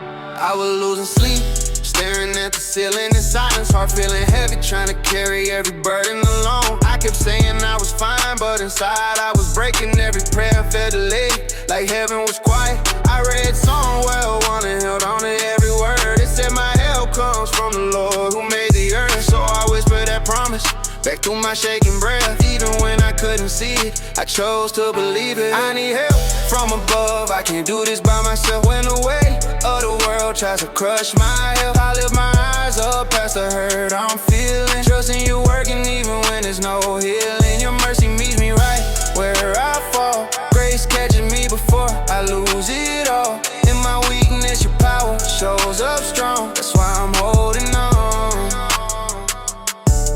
I was losing sleep, staring at the ceiling in silence, heart feeling heavy, trying to carry every burden alone. I kept saying I was fine, but inside I was breaking. Every prayer felt delayed, like heaven was quiet. I read somewhere, one and held on to every word. It said my help comes from the Lord who made the earth. So I whispered that promise back through my shaking breath. Even when I couldn't see it, I chose to believe it. I need help from above, I can't do this by myself. When the weight of the world tries to crush my health, I lift my eyes up past the hurt I'm feeling. Trusting you working even when there's no healing. Your mercy meets me right where I fall. Grace catching me before I lose it all. In my weakness, your power shows up strong. That's why I'm holding on.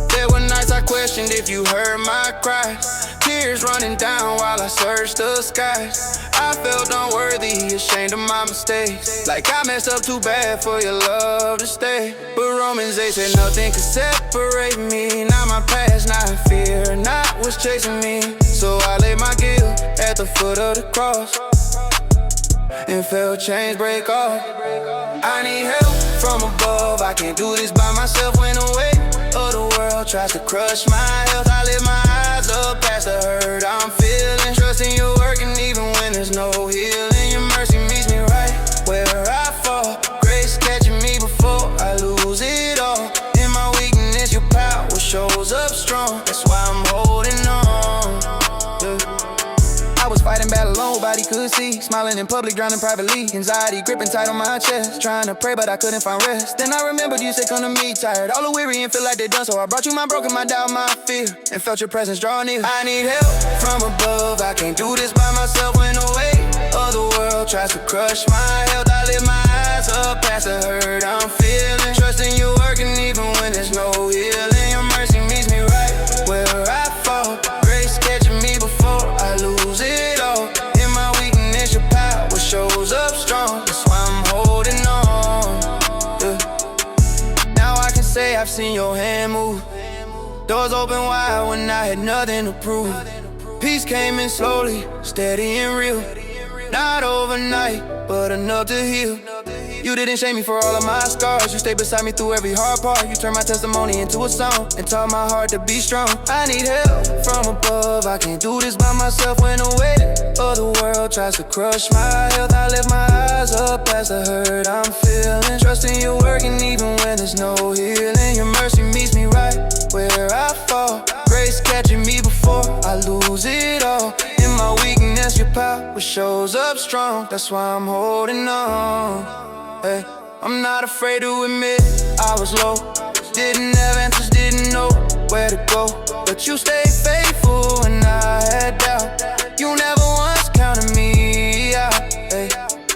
There were nights I questioned if you heard my cries, tears running down while I searched the skies. I felt unworthy, ashamed of my mistakes, like I messed up too bad for your love to stay. But Romans 8 said nothing could separate me. Not my past, not fear, not what's chasing me. So I laid my guilt at the foot of the cross and felt chains break off. I need help from above, I can't do this by myself. When the weight of the world tries to crush my health, I lift my eyes up past the hurt I'm feeling. Trusting you're working even when there's no healing. Your mercy meets me right where I fall. Grace catching me before I lose it all. In my weakness, your power shows up strong. That's why I'm holding on. I was fighting battle alone, nobody could see. Smiling in public, drowning privately. Anxiety gripping tight on my chest. Trying to pray, but I couldn't find rest. Then I remembered you said come to me, tired, all the weary and feel like they're done. So I brought you my broken, my doubt, my fear, and felt your presence draw near. I need help from above, I can't do this by myself. When the weight of the world tries to crush my health, I lift my eyes up past the hurt I'm feeling. Trusting you working even when there's no healing. Your mercy meets me right where I fall. Grace catching me before I lose it all. In my weakness, your power shows up strong. That's why I'm holding on. Now I can say I've seen your hand move. Doors open wide when I had nothing to prove. Peace came in slowly, steady and real. Not overnight, but enough to heal. You didn't shame me for all of my scars. You stayed beside me through every hard part. You turned my testimony into a song and taught my heart to be strong. I need help from above, I can't do this by myself. When the weight of the world tries to crush my health, I lift my eyes up past the hurt I'm feeling. Trusting you're working even when there's no healing. Your mercy meets me right where I fall. Grace catching me before I lose it all. In my weakness, your power shows up strong. That's why I'm holding on. Hey, I'm not afraid to admit I was low. Didn't have answers, didn't know where to go. But you stayed faithful when I had doubt. You never once counted me out. Hey,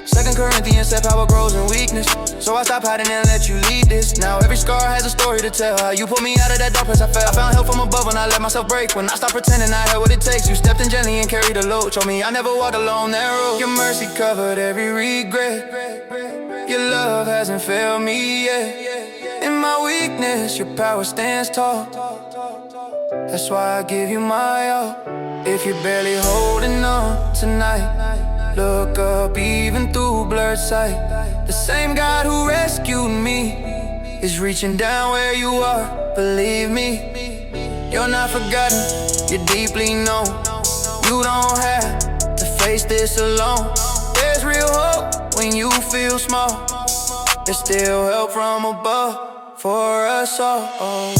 2 Corinthians said power grows in weakness. So I stopped hiding and let you lead this. Now every scar has a story to tell. How you pulled me out of that dark place I fell. I found help from above when I let myself break. When I stopped pretending I had what it takes. You stepped in gently and carried the load. Showed me I never walked alone that road. Your mercy covered every regret. Your love hasn't failed me yet. In my weakness, your power stands tall. That's why I give you my all. If you're barely holding on tonight, look up even through blurred sight. The same God who rescued me is reaching down where you are. Believe me, you're not forgotten, you're deeply known. You don't have to face this alone. There's real hope when you feel small. There's still help from above for us all. Oh.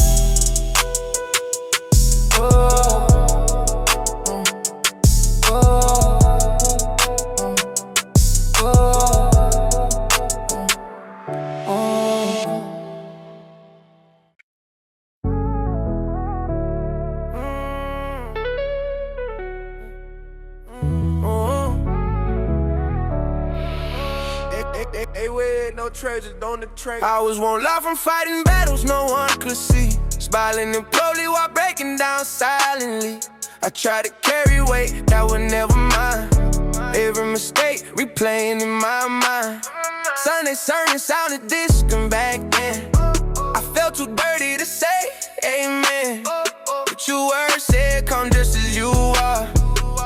No treasures on the track. I was won't lie from fighting battles no one could see. Smiling implodely while breaking down silently. I tried to carry weight that was never mine. Every mistake replaying in my mind. Sunday sermon sounded distant back then. I felt too dirty to say amen. But your word said come just as you are.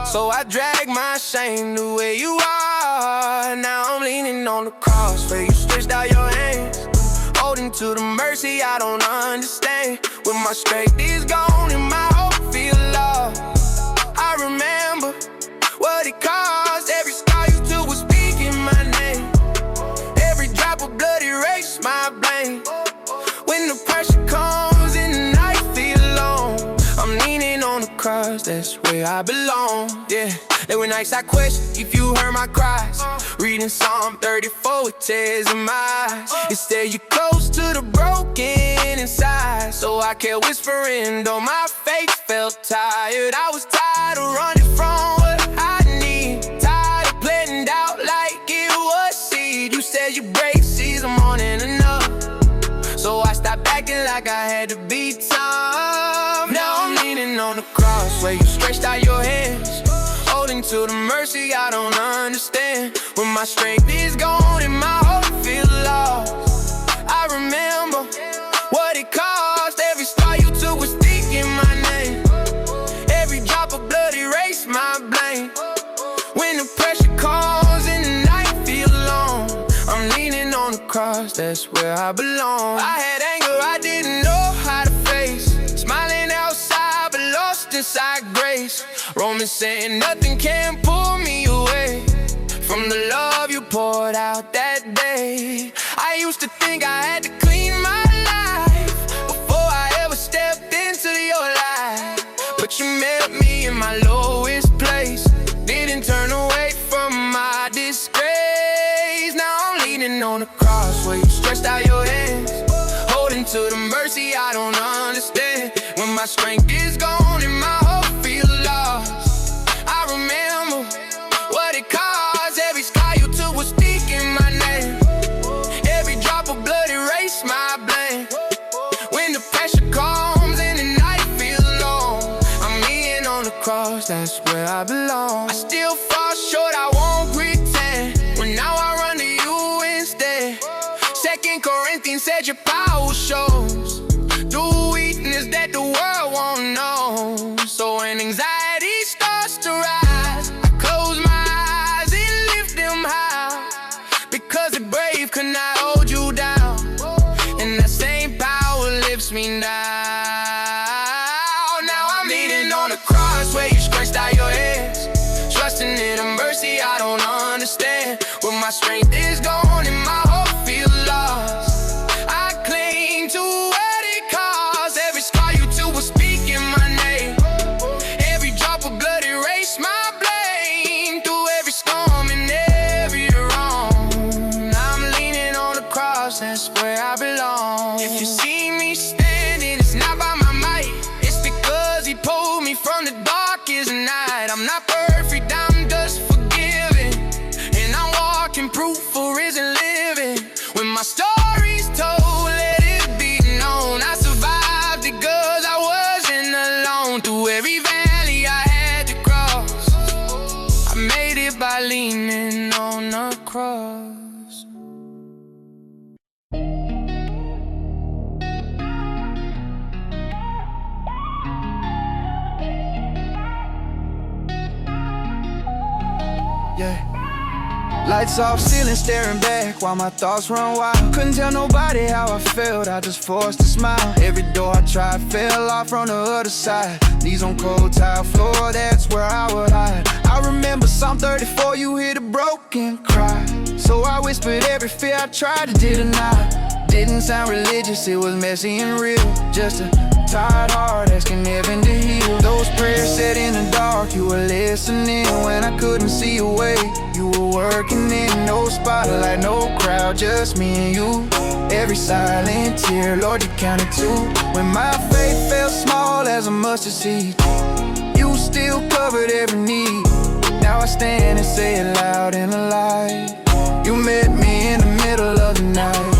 So I drag my shame the way you are. Now I'm leaning leaning on the cross where you stretched out your hands, holding to the mercy I don't understand. When my strength is gone and my hope feel lost, I remember what it cost. Every scar you took was speaking my name. Every drop of blood erased my blame. When the pressure comes and the night feel long, I'm leaning on the cross, that's where I belong. Yeah, there were nights I questioned if you heard my cries, reading Psalm 34 with tears in my eyes. Instead, you're close to the broken inside, so I kept whispering, though my faith felt tired. I was tired of running from what I need, tired of playing out like it was seed. You said you break seas, I'm on and enough, so I stopped acting like I had to be tough. Now I'm leaning on the cross where you stretched out your hands, holding to the mercy I don't understand. When my strength is gone and my hope feel lost, I remember what it cost. Every star you took was speaking my name. Every drop of blood erased my blame. When the pressure comes and the night feel long, I'm leaning on the cross, that's where I belong. I had anger I didn't know how to face, smiling outside but lost inside grace. Romans saying nothing can pull me away from the love you poured out that day. I used to think I had to clean my life before I ever stepped into your life, but you met me in my lowest place, didn't turn away from my disgrace. Now I'm leaning on the cross where you stretched out your hands, holding to the mercy I don't understand. When my strength is gone and my hope feel lost, I remember what it cost. Every scar you took was speaking my name. Every drop of blood erased my blame. When the pressure comes and the night feels long, I'm leaning on the cross, that's where I belong. I still fall short, I won't pretend, when now I run to you instead. 2 Corinthians said your power shows through weakness that the world won't know. So when anxiety starts to rise, I close my eyes and lift them high, because the brave could not hold you down, and that same power lifts me now. Now I'm leaning on the cross where you stretched out your hands, trusting in a mercy I don't understand. When my strength is gone and my hope feels lost, I cling to what it cost. Every scar you took was speaking my name. Every drop of blood erased my blame. Through every storm and every wrong, I'm leaning on the cross, that's where I belong. If you see me standing, it's not by my might, it's because he pulled me from the darkest night. I'm not perfect, I'm just forgiven, and I'm walking proof for risen living. When my story's told, let it be known, I survived it cause I wasn't alone. Through every valley I had to cross, I made it by leaning on the cross. Yeah. Lights off, ceiling staring back while my thoughts run wild. Couldn't tell nobody how I felt, I just forced a smile. Every door I tried fell off on the other side. Knees on cold tile floor, that's where I would hide. I remember Psalm 34, you hear the broken cry. So I whispered every fear I tried to deny. Didn't sound religious, it was messy and real. Just a tired heart asking heaven to heal. Those prayers said in the dark, you were listening. When I couldn't see a way, you were working in. No spotlight, no crowd, just me and you. Every silent tear, Lord, you counted too. When my faith felt small as a mustard seed, you still covered every need. Now I stand and say it loud in the light. You met me in the middle of the night.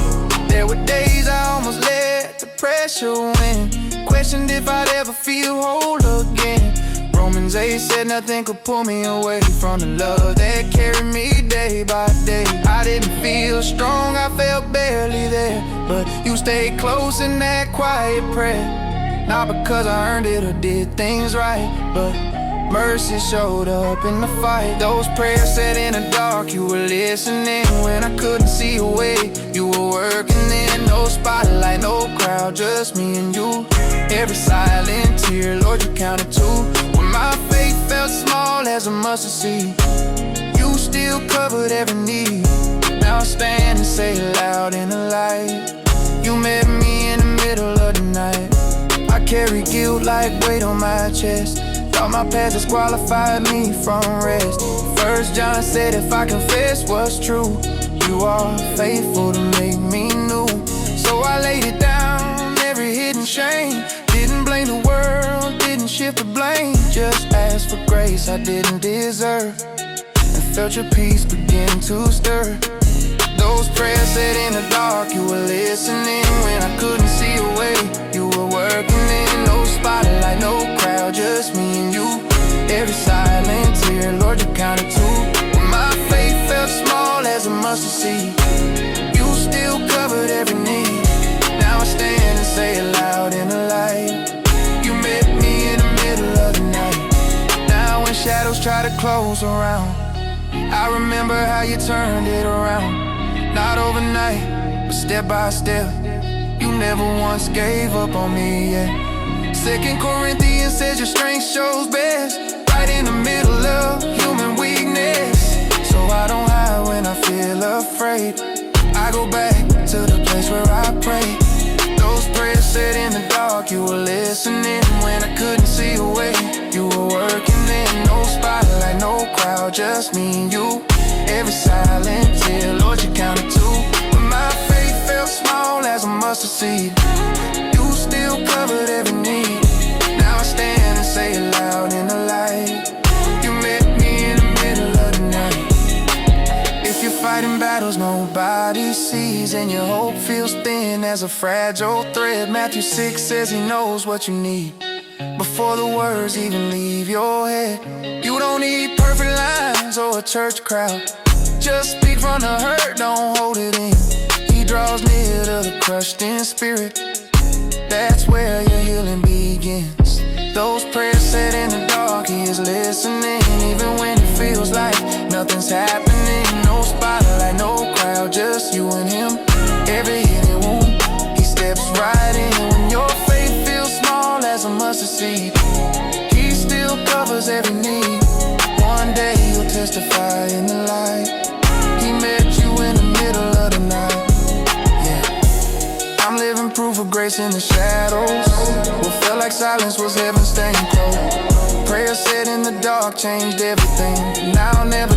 There were days I almost let the pressure win, questioned if I'd ever feel whole again. Romans 8 said nothing could pull me away from the love that carried me day by day. I didn't feel strong, I felt barely there, but you stayed close in that quiet prayer. Not because I earned it or did things right, but Mercy showed up in the fight. Those prayers said in the dark, you were listening when I couldn't see a way. You were working in no spotlight, no crowd, just me and you. Every silent tear, Lord, you counted two. When my faith felt small as a mustard seed, you still covered every need. Now I stand and say it loud in the light. You met me in the middle of the night. I carry guilt like weight on my chest. Thought my past disqualified me from rest. 1 John said if I confess what's true, you are faithful to make me new. So I laid it down, every hidden shame. Didn't blame the world, didn't shift the blame. Just asked for grace I didn't deserve, and felt your peace begin to stir. Those prayers said in the dark, you were listening when I couldn't see a way. You were working in no spotlight, no crowd, just me and you. Every silent tear, Lord, you counted two. When my faith felt small as a mustard seed, you still covered every need. Now I stand and say it loud in the light. You met me in the middle of the night. Now when shadows try to close around, I remember how you turned it around. Not overnight, but step by step. You never once gave up on me, yeah. 2 Corinthians says your strength shows best right in the middle of human weakness. So I don't hide when I feel afraid. I go back to the place where I pray. Those prayers said in the dark, you were listening when I couldn't see a way. You were working in no spotlight, no crowd, just me and you. Every silent tear, Lord, you counted two. When my faith felt small as a mustard seed, you still covered every need. Now I stand and say it loud in the light. You met me in the middle of the night. If you're fighting battles nobody sees, and your hope feels thin as a fragile thread, Matthew 6 says he knows what you need before the words even leave your head. You don't need perfect lines or a church crowd. Just speak from the hurt, don't hold it in. He draws near to the crushed in spirit. That's where your healing begins. Those prayers said in the dark, he is listening. Even when it feels like nothing's happening. No spotlight, no crowd, just you and him. Every hidden wound, he steps right in. When your faith feels small as a mustard seed, he still covers every need. One day you'll testify in the light. He met you in the middle of the night. Yeah, I'm living proof of grace in the shadows. What felt like silence was heaven staying close. Prayer said in the dark changed everything. Now I'll never